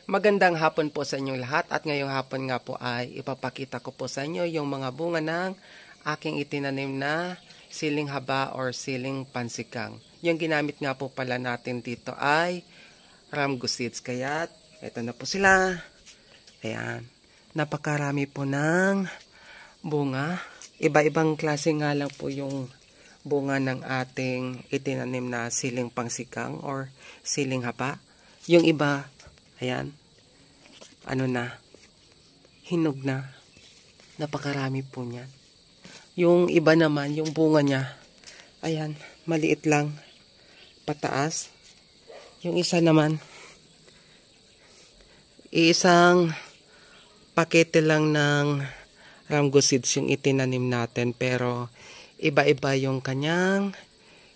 Magandang hapon po sa inyong lahat at ngayong hapon nga po ay ipapakita ko po sa inyo yung mga bunga ng aking itinanim na siling haba or siling pansikang. Yung ginamit nga po pala natin dito ay ramgo seeds. Kaya ito na po sila. Ayan. Napakarami po ng bunga. Iba-ibang klase nga lang po yung bunga ng ating itinanim na siling pangsikang or siling haba. Yung iba, ayan, hinog na. Napakarami po niyan. Yung iba naman, yung bunga niya, ayan, maliit lang, pataas. Yung isa naman, isang pakete lang ng ramgo seeds yung itinanim natin, pero iba-iba yung kanyang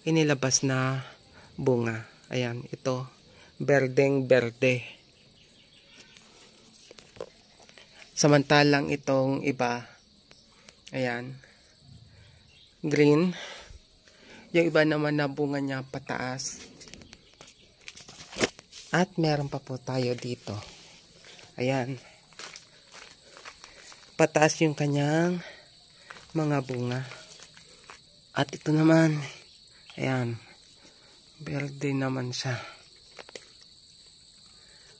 inilabas na bunga. Ayan, ito, berdeng berde. Samantalang itong iba, ayan, green. Yung iba naman na bunga niya pataas. At meron pa po tayo dito. Ayan. Pataas yung kanyang mga bunga. At ito naman, ayan, berde naman siya.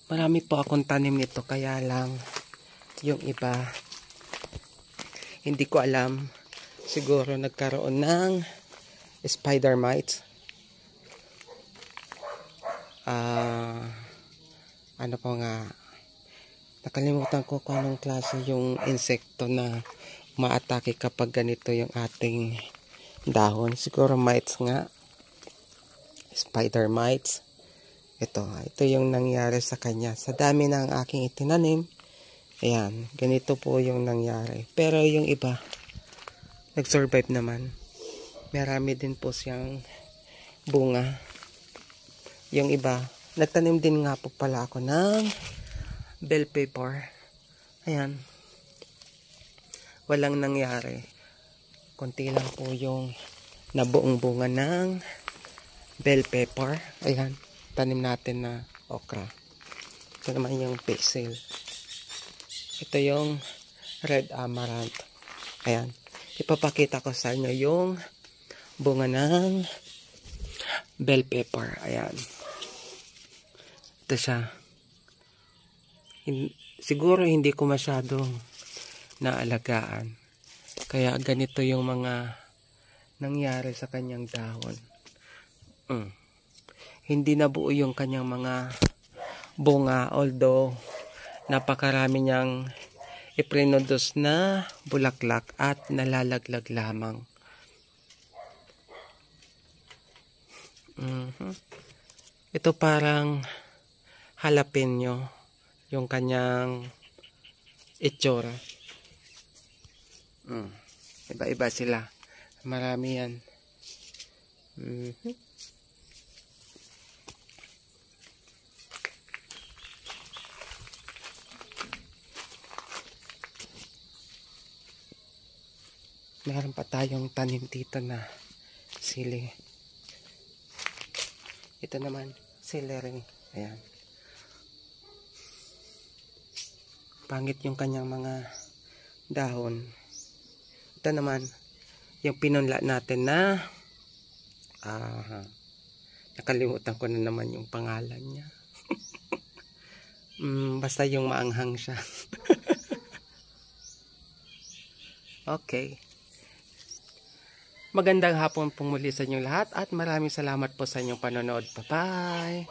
Marami po akong tanim nito, kaya lang yung iba, hindi ko alam. Siguro nagkaroon ng spider mites. Ano po nga, nakalimutan ko kung anong klase yung insekto na maatake kapag ganito yung ating dahon. Siguro mites nga, spider mites. Ito yung nangyari sa kanya. Sa dami ng aking itinanim, ayan, ganito po yung nangyari. Pero yung iba, nag-survive naman. Marami din po siyang bunga. Yung iba, nagtanim din nga po pala ako ng bell pepper. Ayan. Walang nangyari. Konti lang po yung nabuong bunga ng bell pepper. Ayan. Tanim natin na okra. Ito naman yung basil. Ito yung red amaranth. Ayan. Ipapakita ko sa inyo yung bunga ng bell pepper. Ayan. Ito siya. Siguro hindi ko masyadong naalagaan. Kaya ganito yung mga nangyari sa kanyang dahon. Hindi nabuo yung kanyang mga bunga, although napakarami niyang iprinoduce na bulaklak at nalalaglag lamang. Ito parang jalapeno yung kanyang itsura. Iba-iba sila. Marami yan. Meron pa tayong tanim dito na sili. Ito naman, celery. Ayan. Pangit yung kanyang mga dahon. Ito naman, yung pinunla natin na nakalimutan ko na naman yung pangalan niya. Basta yung maanghang siya. Okay. Magandang hapon po muli sa inyong lahat at maraming salamat po sa inyong panonood. Bye-bye!